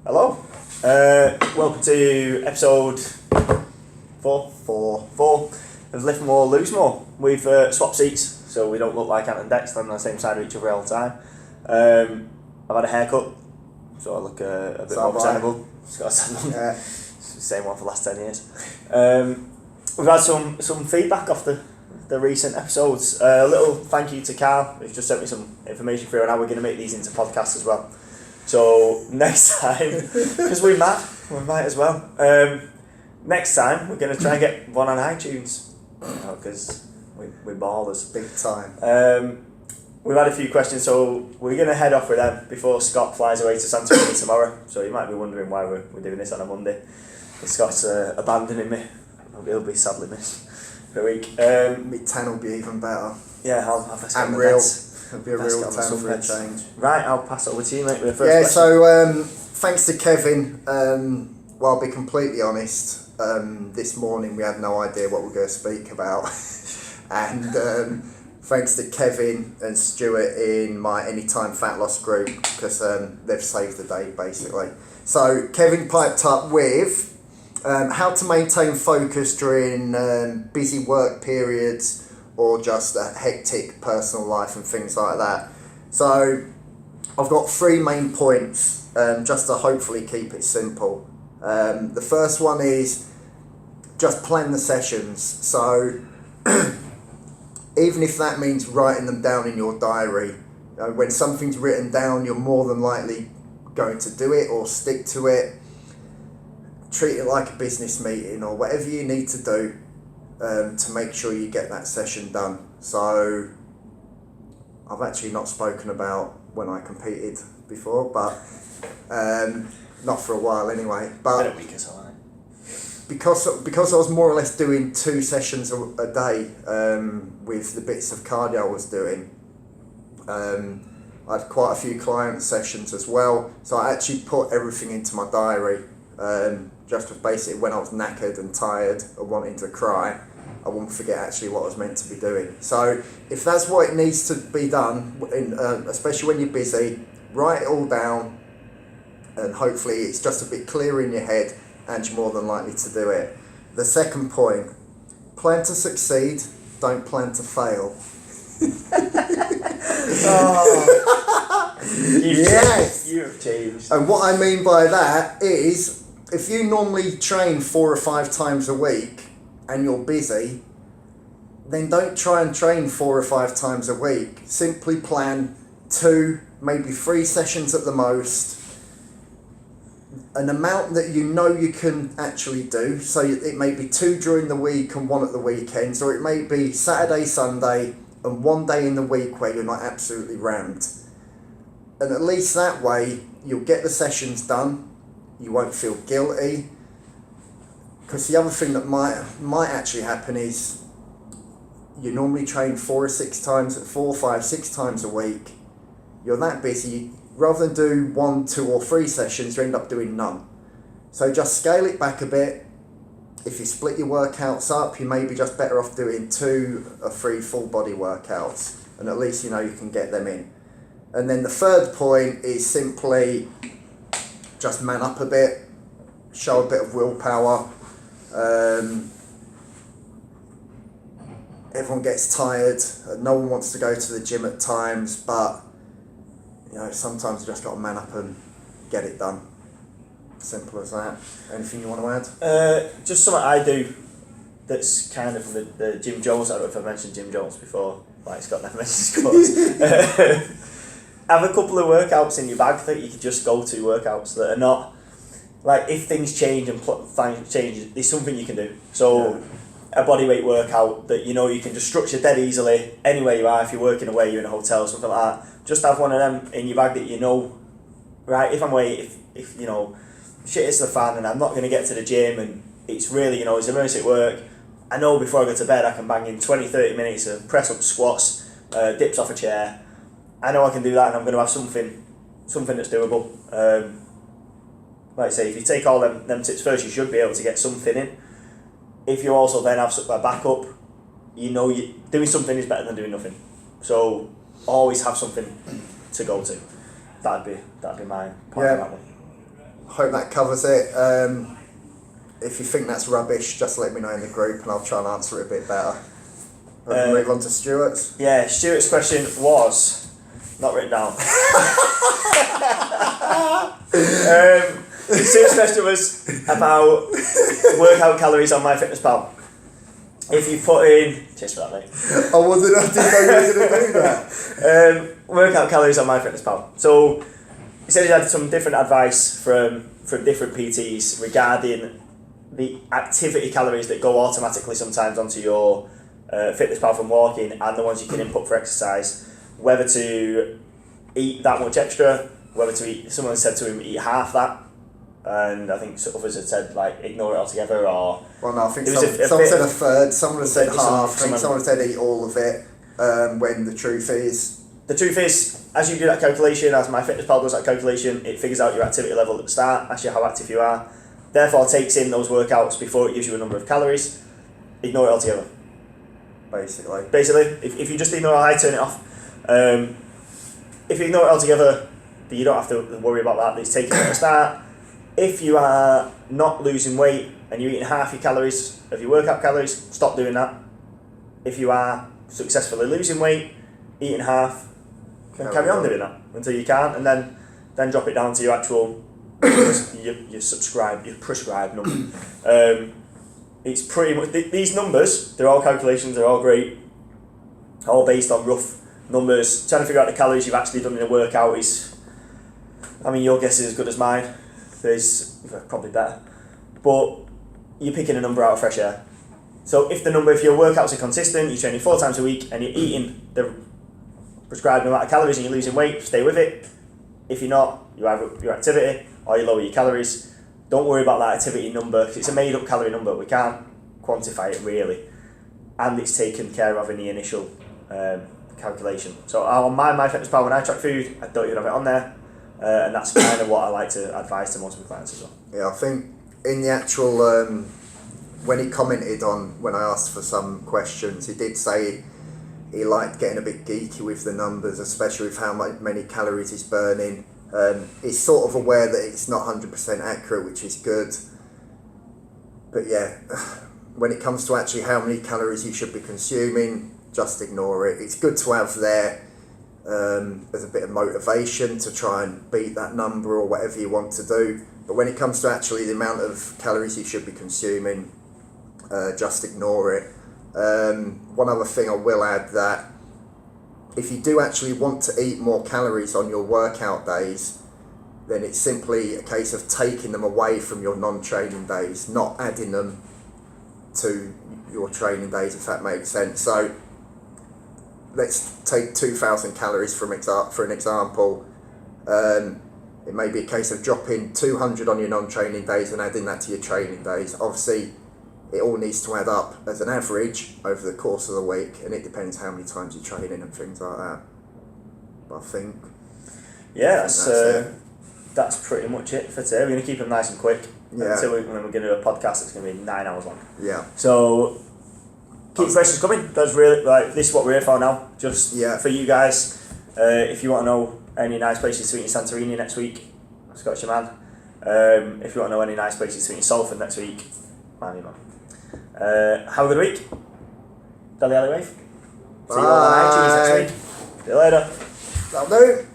Hello. Welcome to episode four of Lift More, Lose More. We've swapped seats so we don't look like Ant and Dex standing on the same side of each other all the time. I've had a haircut, so I look a bit more presentable. Just got a sandal. Yeah. Same one for the last 10 years. We've had some feedback off the recent episodes. A little thank you to Carl, who's just sent me some information through on how we're going to make these into podcasts as well. So next time, because we might as well. Next time we're going to try and get one on iTunes, because we're ballers. Big time. We've had a few questions, so we're going to head off with them before Scott flies away to Santorini tomorrow. So you might be wondering why we're doing this on a Monday. Scott's abandoning me. He'll be sadly missed for a week. My tan will be even better. Yeah, I'll have a And real. It'll be a real tan for a change. Right, I'll pass it over to you, mate, with the first Yeah, question. so thanks to Kevin. Well, I'll be completely honest. This morning we had no idea what we were going to speak about. And thanks to Kevin and Stuart in my Anytime Fat Loss group, because they've saved the day, basically. So Kevin piped up with how to maintain focus during busy work periods or just a hectic personal life and things like that. So I've got 3 main points just to hopefully keep it simple. The first one is just plan the sessions. So even if that means writing them down in your diary, when something's written down, you're more than likely going to do it or stick to it. Treat it like a business meeting or whatever you need to do to make sure you get that session done. So I've actually not spoken about when I competed before, but not for a while anyway. But Been a week or so, right? because I was more or less doing 2 sessions a day with the bits of cardio I was doing, I had quite a few client sessions as well, so I actually put everything into my diary, just with basically when I was knackered and tired and wanting to cry, I wouldn't forget actually what I was meant to be doing. So if that's what it needs to be done, especially when you're busy, write it all down, and hopefully it's just a bit clearer in your head and you're more than likely to do it. The second point, plan to succeed, don't plan to fail. You've changed. And what I mean by that is, if you normally train 4 or 5 times a week and you're busy, then don't try and train 4 or 5 times a week. Simply plan 2, maybe 3 sessions at the most, an amount that you know you can actually do. So it may be 2 during the week and 1 at the weekends, or it may be Saturday, Sunday, and 1 day in the week where you're not absolutely rammed. And at least that way, you'll get the sessions done, you won't feel guilty. Because the other thing that might actually happen is, you normally train 4 or 5, 6 times a week. You're that busy, rather than do 1, 2 or 3 sessions, you end up doing none. So just scale it back a bit. If you split your workouts up, you may be just better off doing 2 or 3 full body workouts, and at least you know you can get them in. And then the third point is simply just man up a bit, show a bit of willpower. Everyone gets tired, no one wants to go to the gym at times, but sometimes you just got to man up and get it done. Simple as that. Anything you want to add? Just something I do that's kind of the Jim Jones. I don't know if I mentioned Jim Jones before. Like Scott never mentioned his course. Have a couple of workouts in your bag that you can just go to, workouts that are not like, if things change and things change, there's something you can do. So a bodyweight workout that you can just structure dead easily anywhere you are. If you're working away, you're in a hotel, something like that. Just have one of them in your bag that right, if I'm away, if shit hits the fan and I'm not going to get to the gym and it's really, it's emergency at work, I know before I go to bed I can bang in 20-30 minutes of press up squats, dips off a chair. I know I can do that, and I'm going to have something that's doable. Like I say, if you take all them tips first, you should be able to get something in. If you also then have a backup, doing something is better than doing nothing. So always have something to go to. That'd be my point on that one. hope that covers it. If you think that's rubbish, just let me know in the group and I'll try and answer it a bit better. Move on to Stuart's. Yeah, Stuart's question was not written down. Stuart's question was about workout calories on MyFitnessPal. If you put in, cheers for that, mate. I didn't know you were going to do that. Workout calories on MyFitnessPal. So he said he had some different advice from different PTs regarding the activity calories that go automatically sometimes onto your FitnessPal from walking and the ones you can input for exercise. Whether to eat that much extra, whether to eat. Someone said to him eat half that. And I think others had said like ignore it altogether, or well, no, I think someone said a third, someone had said half, I think someone said eat all of it. When the truth is, as you do that calculation, as MyFitnessPal does that calculation, it figures out your activity level at the start, asks you how active you are, therefore takes in those workouts before it gives you a number of calories. Ignore it altogether. Basically, if you just ignore it, I turn it off. If you ignore it altogether, you don't have to worry about that. It's taking it at the start. If you are not losing weight and you're eating half your calories of your workout calories, stop doing that. If you are successfully losing weight, eating half, then carry on doing that until you can't, and then drop it down to your actual your prescribed number. It's pretty much these numbers. They're all calculations. They're all great. All based on rough numbers. Trying to figure out the calories you've actually done in a workout is, I mean, your guess is as good as mine. There's probably better, but you're picking a number out of fresh air. So if your workouts are consistent, you're training 4 times a week and you're eating the prescribed amount of calories and you're losing weight, stay with it. If you're not, you have your activity or you lower your calories. Don't worry about that activity number because it's a made up calorie number. We can't quantify it really, and it's taken care of in the initial calculation. So on my MyFitnessPal, when I track food, I don't even have it on there. And that's kind of what I like to advise to most of my clients as well. Yeah, I think in the actual, when he commented on, when I asked for some questions, he did say he liked getting a bit geeky with the numbers, especially with how many calories he's burning. He's sort of aware that it's not 100% accurate, which is good. But yeah, when it comes to actually how many calories you should be consuming, just ignore it. It's good to have there as a bit of motivation to try and beat that number or whatever you want to do. But when it comes to actually the amount of calories you should be consuming, just ignore it. One other thing I will add, that if you do actually want to eat more calories on your workout days, then it's simply a case of taking them away from your non-training days, not adding them to your training days, if that makes sense. So let's take 2,000 calories for an example. It may be a case of dropping 200 on your non-training days and adding that to your training days. Obviously, it all needs to add up as an average over the course of the week, and it depends how many times you're training and things like that. But I think... Yeah, that's pretty much it for today. We're going to keep them nice and quick. Yeah. Until we're going to do a podcast that's going to be 9 hours long. Yeah. So... keep questions coming. That's really this is what we're here for now. Just for you guys. If you want to know any nice places to eat in Santorini next week, Scottish man. If you want to know any nice places to eat in Salford next week, man. Have a good week. Deli Alley Wave. See you all on iTunes next week. See you later. That'll do.